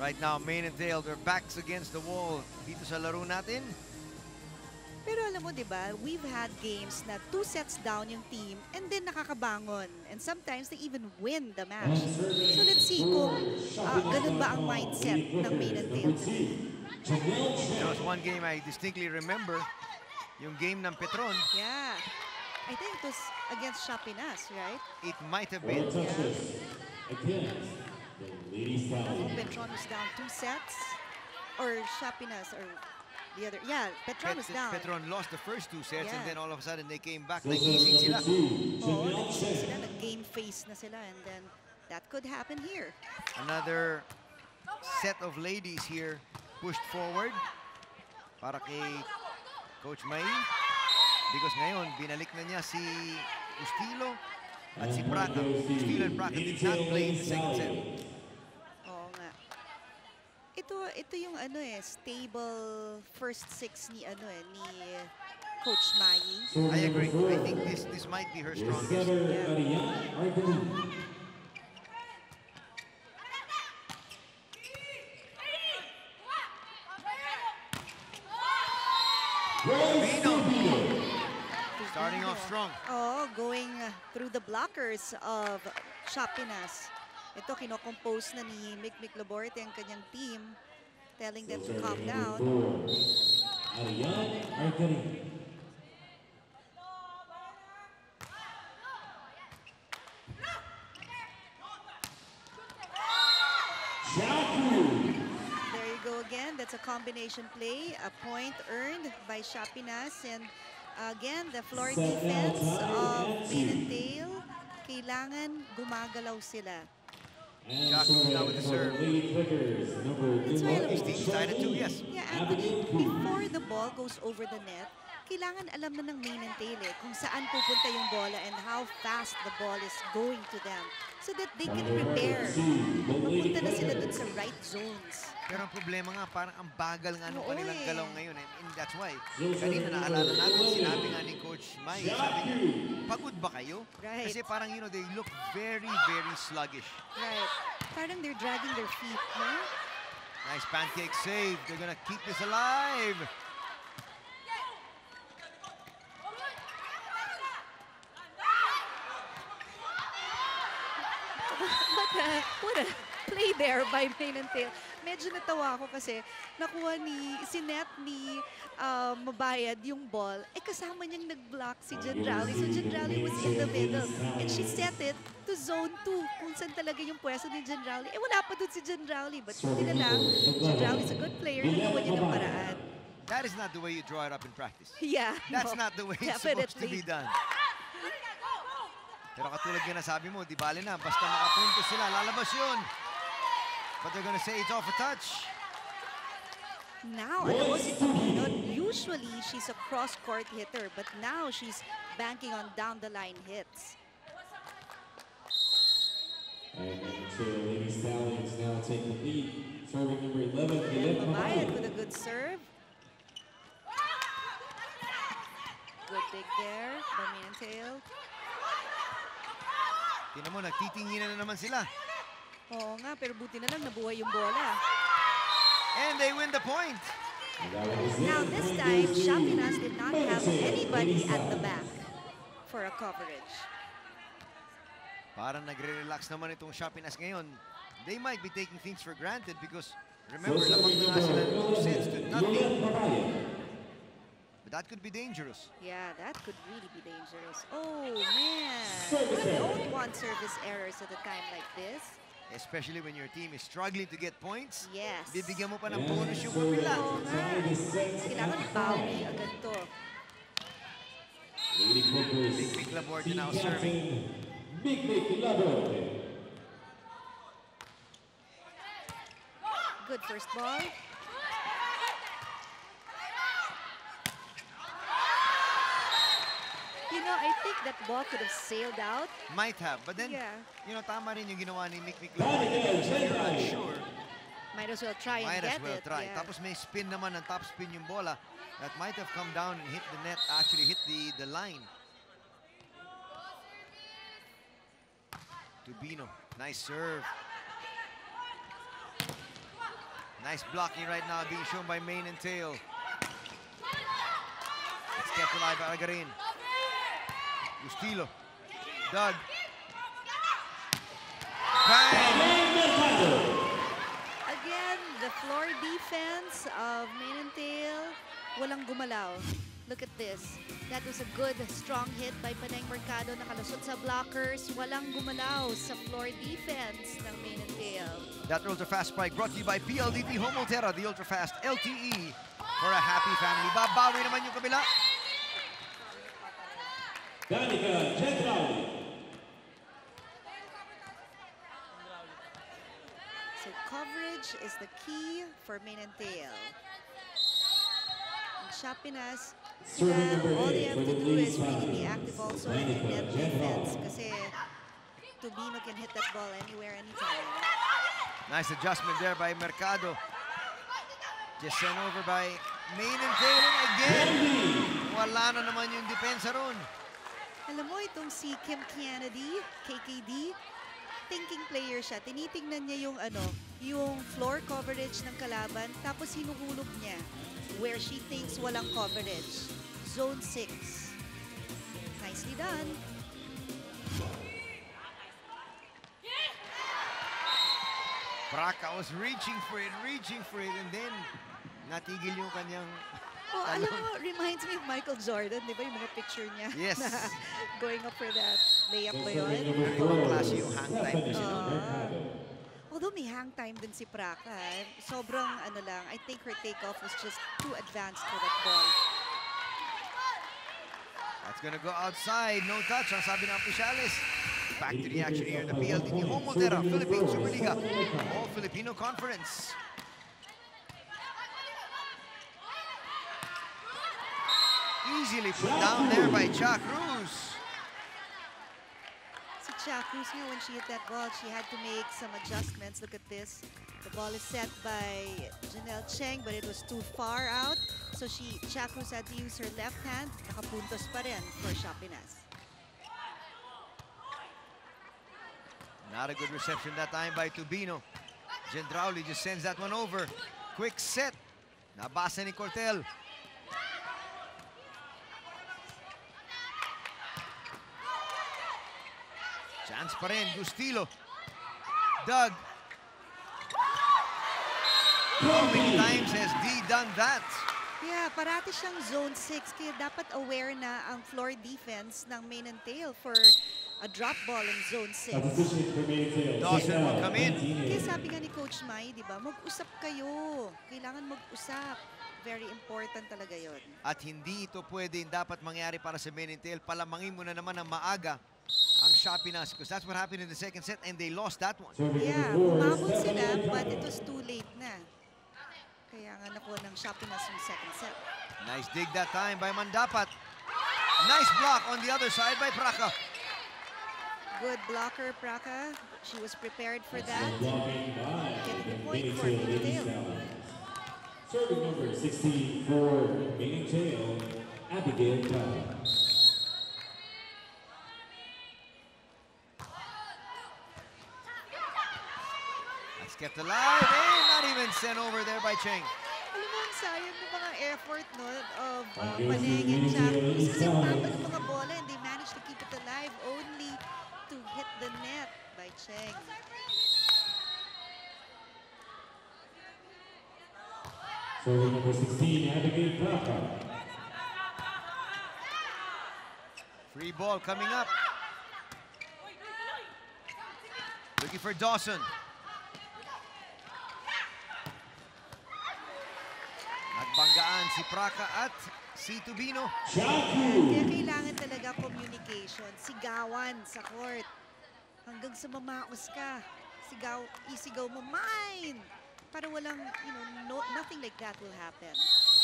Right now, Mane and Tail, their backs against the wall. Dito sa laro natin. Pero alam mo, di ba, we've had games na 2 sets down yung team and then nakakabangon. And sometimes they even win the match. So let's see kung ganun ba ang mindset ng Mane and Tail today. There was one game I distinctly remember, yung game ng Petron. Yeah. I think it was against Shapinas, right? It might have been. Petron was down 2 sets. Or Shapinas, or the other. Yeah, Petron was down. Petron lost the first 2 sets, Yeah. and then all of a sudden they came back. Nag-easing sila. Oo, nag-easing sila. Nag-game face na sila. And then that could happen here. Another set of ladies here pushed forward para kay Coach Mai. Because ngayon, binalik na niya si Ustilo at si Praca. Ustilo and Praca did not play in the second set. Oo nga. Ito yung stable first 6 ni ni Coach Mai. I agree. I think this might be her strongest. Starting off strong. Oh, going through the blockers of Shapinas. Ito, kinocompose na ni Mick Laborte ang kanyang team, telling them to calm down. There you go again. That's a combination play. A point earned by Shapinas. And again, the floor defense of Mane and Tail. Kailangan gumagalaw sila. Jackie now with the serve. That's why He's decided to, yes. Yeah, Anthony, before the ball goes over the net, kailangan alam na ng Mane and Tail kung saan pupunta yung bola and how fast the ball is going to them so that they can prepare. Mapunta na sila dun sa right zones. Pero ang problema nga, parang ang bagal nga nung kanilang galaw ngayon. And that's why, kanina naalala natin, sinabi nga ni Coach Mai, sabi niya, pagod ba kayo? Right. Kasi parang, they look very, very sluggish. Right. Parang they're dragging their feet, no? Nice pancake save. They're gonna keep this alive. What a play there by Mane and Tail. Medyo natawa ako kasi nakuha si Net ni Mabayad yung ball. Kasama niyang nag-block si Gendrali. So Gendrali was in the middle. And she set it to zone 2 kung saan talaga yung pwesto ni Gendrali. Wala pa dun si Gendrali. But hindi na lang, Gendrali's a good player. Nagawa niya ng paraan. That is not the way you draw it up in practice. Yeah. That's not the way it's supposed to be definitely. done. Pero katulad nga na sabi mo, di bali na, basta makapunto sila, lalabas yun. But they're gonna say it's off a touch. Now, alam mo si Tubino, usually she's a cross-court hitter, but now she's banking on down-the-line hits. And so Lady Stallions now take the lead. Serving number 11, Mabayad with a good serve. Good dig there by Mane and Tail. Tingnan mo, nagtitinginan na naman sila. Oo nga, pero buti na lang nabuhay yung bola. And they win the point. Now this time, Shapinas did not have anybody at the back for a coverage. Parang nagre-relax naman itong Shapinas ngayon. They might be taking things for granted because remember, lamang na nga sila ng 2 sets to nothing. But that could be dangerous. Yeah, that could really be dangerous. Oh man, we don't want service errors at a time like this. Especially when your team is struggling to get points. Yes. Bibigyan mo pa ng bonus yung kapila. Oo nga. Kailangan bawi agad to. Big Laborte now serving. Big Laborte. Good first ball. You know, I think that ball could have sailed out. Might have, but then, Yeah. tama rin yung ginawa ni Mick Laborte. So you're unsure. Might as well try and Might get as well it. try. Yeah. Tapos may spin naman, ang top spin yung bola. That might have come down and hit the net, actually hit the line. Tubino, nice serve. Nice blocking right now being shown by Main and Tail. It's kept alive by Agarin. Ustilo. Doug. Bang! Again, the floor defense of Main and Tail, walang gumalaw. Look at this. That was a good, strong hit by Paneng Mercado. Nakalusot sa blockers. Walang gumalaw sa floor defense ng Main and Tail. That ultra-fast spike brought to you by PLDT Home Ultera, the ultra-fast LTE for a happy family. Babawi naman yung kabila. Danica Gendraui. So coverage is the key for Main and Tail. And Shapinas, Serving number all they 8 have for to the do is Leeds really be Fighters, active also in Danica net defense. Gendraui. Kasi Tubino can hit that ball anywhere, anytime. Nice adjustment there by Mercado. Just sent over by Main and Tail. And again, wala na naman yung depensa ron. Alam mo, itong si Kim Kennedy, KKD, thinking player siya. Tinitingnan niya yung yung floor coverage ng kalaban, tapos hinuhulog niya where she thinks walang coverage. Zone 6. Nicely done. Braca was reaching for it, and then natigil yung kanyang Oh, alam mo, reminds me of Michael Jordan, di ba yung mga picture niya? Yes. Na going up for that layup ba Serving yun? number Ibang 4, klase yung hang time kasi, no? Mercado. Although may hang time din si Praca, sobrang lang, I think her takeoff was just too advanced for that ball. That's gonna go outside. No touch, ang sabi ng opisyalis. Back to the action here in the PLDT Home Ultera, Philippine Superliga, All Filipino Conference. Easily put down there by Cha Cruz. Si Cha Cruz nga, when she hit that ball, she had to make some adjustments. Look at this. The ball is set by Janelle Cheng, but it was too far out. So Cha Cruz had to use her left hand. Nakapuntos pa rin for Shapinas. Not a good reception that time by Tubino. Gendrauli just sends that one over. Quick set. Nabasa ni Cortel. Chance pa rin, Gustilo. Doug. How many times has D done that? Yeah, parati siyang zone 6, kaya dapat aware na ang floor defense ng Main and Tail for a drop ball in zone 6. Opposition for Main and Tail. Dawson will come in. Kaya sabi nga ni Coach Mai, di ba, mag-usap kayo. Kailangan mag-usap. Very important talaga yon. At hindi ito pwedeng dapat mangyari para sa Main and Tail. Palamangin mo na naman ng maaga ang Shapinas, because that's what happened in the second set and they lost that one. Yeah, umabot sila, but it was too late na. Kaya nga nakuha ng Shapinas yung second set. Nice dig that time by Mandapat. Nice block on the other side by Praca. Good blocker, Praca. She was prepared for that. Blocking by Getting the Main point and for Tail Main and Ladies Tail. Stallions. Serving number 16 for Main and Tail, Abigail Prada. That's kept alive and not even sent over there by Cheng. Alam mo, ang sayang ng mga effort no, of Against Paneng the and Cha Cruz. Ladies Kasi Stallions. umabot ng mga bola and they managed to keep it alive only to hit the net by Cheng. Serving number 16, Abigail Prada. Free ball coming up. Looking for Dawson. Nagbanggaan si Praca at si Tubino. Kaya kailangan talaga communication, sigawan sa court. Hanggang sa mamaos ka, isigaw mo, mine! Para walang, nothing like that will happen.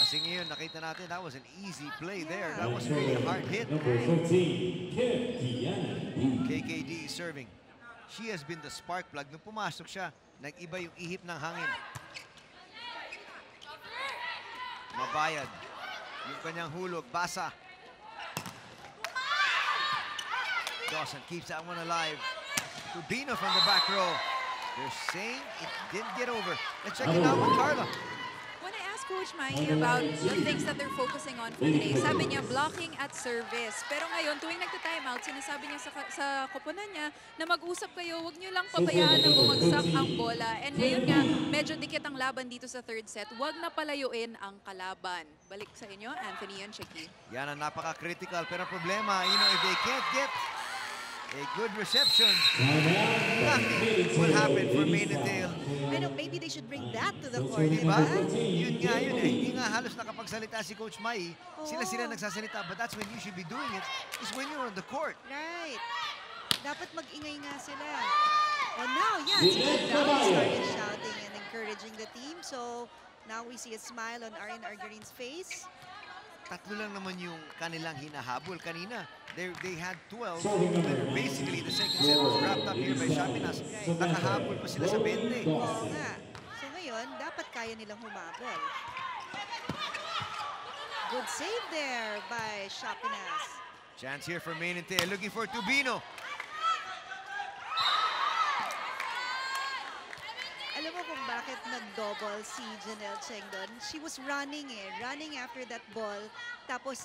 Kasi ngayon, nakita natin, that was an easy play there. Yeah. That was really a hard hit. Number 13, Kim Kiana B. KKD is serving. She has been the spark plug. Nung pumasok siya, nag-iba yung ihip ng hangin. Mabayad. Yung kanyang hulog, basa. Dawson keeps that one alive. Tubino from the back row. They're saying it didn't get over. Let's check it out with Carla. When I asked Coach Mai about the things that they're focusing on for today, sabi niya blocking at service. Pero ngayon, tuwing nagta-timeout, sinasabi niya sa koponan niya na mag-usap kayo, huwag niyo lang pabayaan na bumagsak ang bola. And ngayon nga, medyo dikit ang laban dito sa third set. Huwag na palayuin ang kalaban. Balik sa inyo, Anthony and Chicky. Yan ang napaka-critical. Pero problema, if they can't get a good reception, nothing will happen for Maynardale. I know, maybe they should bring that to the court, Diba? diba? Yun nga yun eh. Hindi nga halos nakapagsalita si Coach Mai. Sila Oo. nagsasalita. But that's when you should be doing it, is when you're on the court. Right. Dapat mag-ingay nga sila. And now, yeah, it's good now. He started shouting and encouraging the team. So, now we see a smile on Arian Argarin's face. Tatlo lang naman yung kanilang hinahabol kanina. They had 12. Basically, the second set was wrapped up here by Shapinas. Nakahabol pa sila sa 20. Oo nga. So ngayon, dapat kaya nilang humabol. Good save there by Shapinas. Chance here for Maynardale. Looking for Tubino. Alam mo kung bakit nag-double si Janelle Cheng doon? She was running running after that ball. Tapos,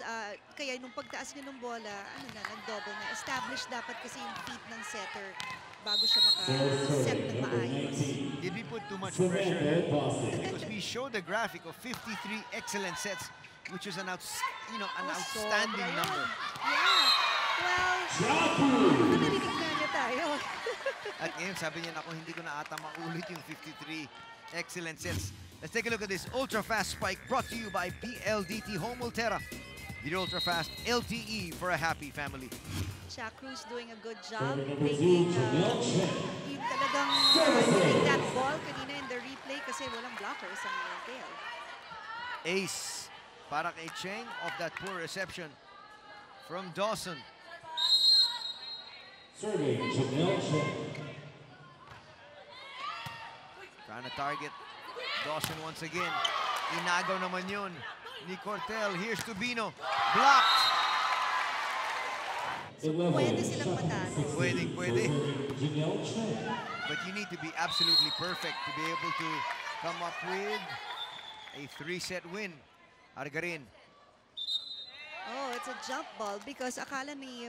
kaya nung pagtaas niya ng bola, nag-double na. Established dapat kasi yung feet ng setter bago siya maka-set ng maayos. Did we put too much pressure? Because we showed the graphic of 53 excellent sets, which is an outstanding Sobra number. yun. Yeah. Well, narinig na niya tayo. At ngayon, sabi niya, ako hindi ko na ata maulit yung 53 excellent sets. Let's take a look at this ultra-fast spike brought to you by PLDT Home Ultera. The ultra-fast LTE for a happy family. Shaq Cruz doing a good job taking yung talagang hitting that ball kanina in the replay kasi walang blockers ang Maynardale. Ace para kay Cheng of that poor reception from Dawson. Serving Janelle Cheng. Trying to target Dawson once again. Inagaw naman yun ni Cortel. Here's Tubino. Blocked. Pwede silang matalo. Pwede. Janelle Cheng. But you need to be absolutely perfect to be able to come up with a 3-set win. Argarin. Oh, it's a jump ball because akala ni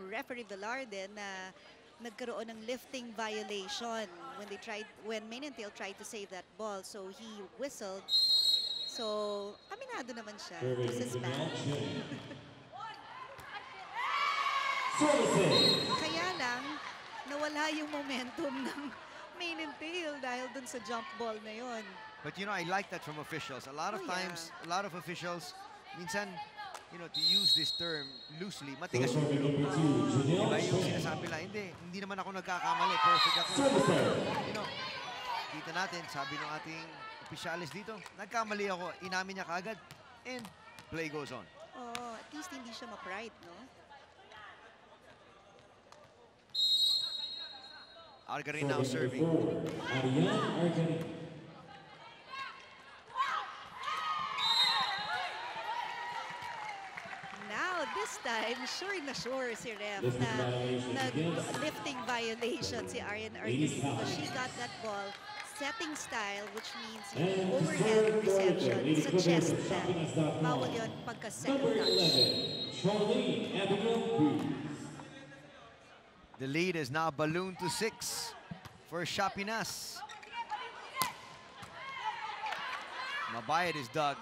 referee Velarde na nagkaroon ng lifting violation when Maynardale tried to save that ball. So he whistled. So aminado naman siya to suspend. Kaya lang nawala yung momentum ng Maynardale dahil dun sa jump ball na yon. But I like that from officials. A lot of times, a lot of officials, minsan, to use this term loosely, matigas yung ulo. Diba yung sinasabi lang, hindi naman ako nagkakamali, perfect ako. Kita natin, sabi ng ating opisyalis dito, nagkamali ako, inamin niya kaagad, and play goes on. Oh, at least hindi siya ma-pride, no? Argarin now serving. Arian Argarin. Now, this time, sure na sure si Ref na nag-lifting violation si Arian Argarin because she got that ball setting style, which means yung overhead reception sa chest na bawal yun pagka-second touch. Charlene Abigail Booth. The lead is now ballooned to 6 for Shapinas. Mabayad is dug.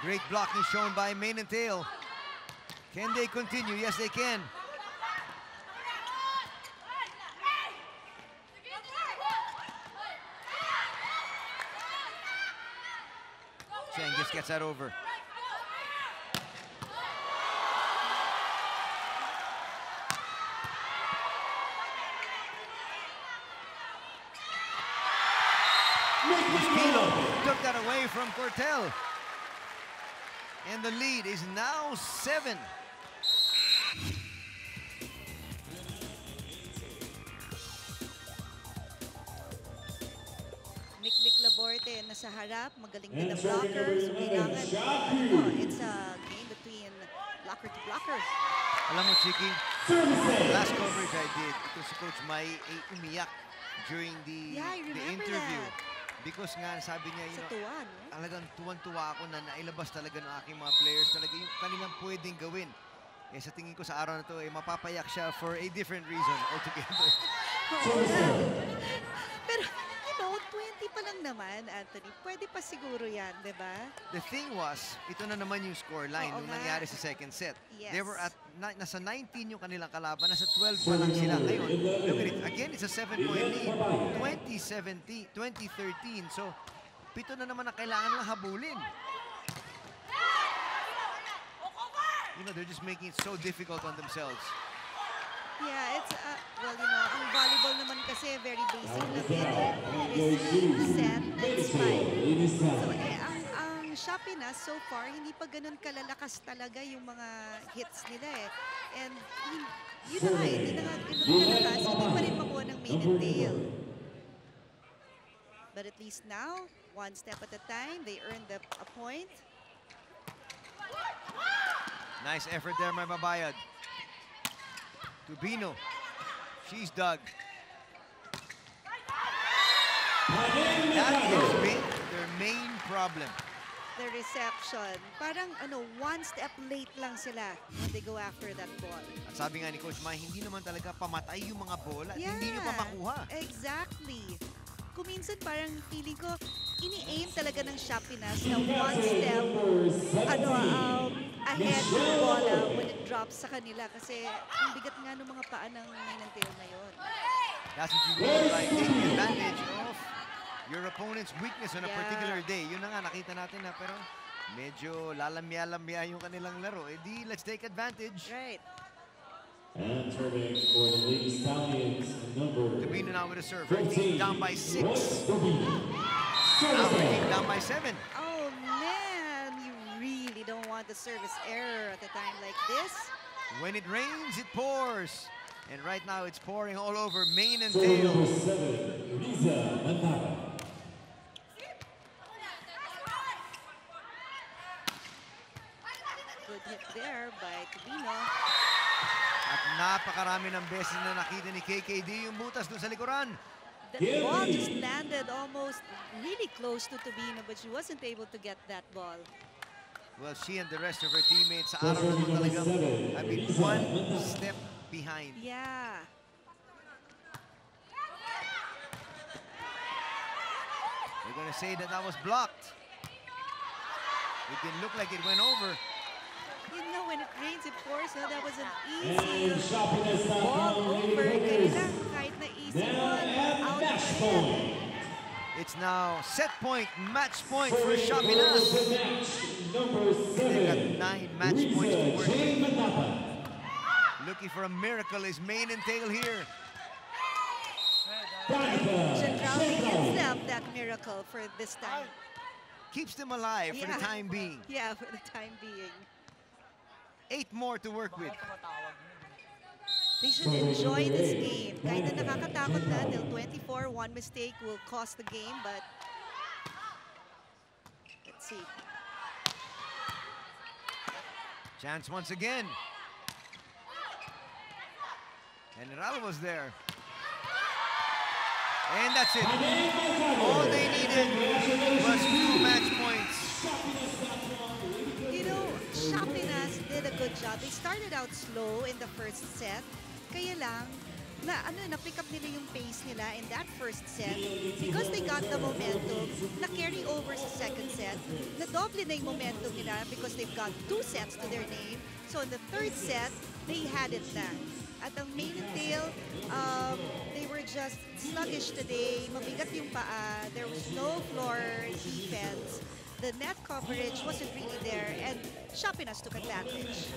Great blocking shown by Maynardale. Can they continue? Yes, they can. Cheng just gets that over. Mustilo took that away from Cortel. And the lead is now 7. Mikmik Laborte nasa harap, magaling din na blocker. So kailangan, it's a game between blocker to blocker. Alam mo, Chiki, Last coverage I did, ito si Coach Mai ay umiyak during the Yeah, I remember interview. that. Because nga, sabi niya, Sa tuwa, no? talagang tuwan-tuwa ako na nailabas talaga ng aking mga players. Talaga yung kanilang pwedeng gawin. Eh, sa tingin ko sa araw na to, eh, mapapayak siya for a different reason altogether. Oo nga. Pero, 20 pa lang naman, Anthony. Pwede pa siguro yan, di ba? The thing was, ito na naman yung scoreline Oo nung nga. nangyari sa second set. Yes. They were at, nasa 19 yung kanilang kalaban, nasa 12 pa lang sila. Ngayon, look at it. Again, it's a 7-point lead. 2013. So, pito na naman na kailangan lang habulin. They're just making it so difficult on themselves. Yeah, it's, well, ang volleyball naman kasi very basic lang yan. Receive, set, then spike. So, ang Shopinas so far, hindi pa ganun kalalakas talaga yung mga hits nila eh. And yun na nga, hindi na nga ganun kalalakas, hindi pa rin makuha ng main and tail. But at least now, one step at a time, they earned a point. Nice effort there, my mabayad. Tubino. She's dug. That has been their main problem. The reception. Parang one step late lang sila when they go after that ball. At sabi nga ni Coach Mai, hindi naman talaga pamatay yung mga bola at hindi nyo pa makuha. Exactly. Kuminsan parang feeling ko, ini-aim talaga ng Shopinas na one step ahead ng bola when it drops sa kanila kasi ang bigat nga ng mga paa ng main and tail na yun. That's what you mean by taking advantage of your opponent's weakness on a particular day. Yun na nga, nakita natin na pero medyo lalamya-lamya yung kanilang laro. Eh di, let's take advantage. Right. And serving for the Lady Stallions, number Tubino now with a serve. Her team 14, down by 6. West Tubino. Now her team down by 7. Oh man, you really don't want the service error at a time like this. When it rains, it pours. And right now, it's pouring all over main and Serving number tail. 7, Riza Manara. Good hit there by Tubino. At napakarami ng beses na nakita ni KKD yung butas doon sa likuran. That ball just landed almost really close to Tubino, but she wasn't able to get that ball. Well, she and the rest of her teammates sa araw na ito talagang have been one step behind. Yeah. They're going to say that that was blocked. It didn't look like it went over. You know, when it rains, it pours. So that was an And easy Shopinas ball Lady over. Hookers. Kanila, kahit na easy Now ball, at out match pa rin. point. It's now set point, match point for Serving for the Shopinas. match, number They've got 7, 9 match points to Riza work J. with. Manapa. Looking for a miracle is main and tail here. Danica Chandrawi gives Shendrawi. them that miracle for this time. Keeps them alive for the Yeah. time being. Yeah, for the time being. 8 more to work with. They should enjoy this game. Kahit na nakakatakot na, till 24, one mistake will cost the game, but let's see. Chance once again. And Ral was there. And that's it. All they needed was 2 match points. You know, Shopinas did a good job. They started out slow in the first set. Kaya lang, na-pick up nila yung pace nila in that first set. Because they got the momentum, na-carry over sa second set. Na-doble na yung momentum nila because they've got 2 sets to their name. So in the third set, they had it na. At ang main and tail, they were just sluggish today. Mabigat yung paa. There was no floor defense. The net coverage wasn't really there, and Shopinas took advantage.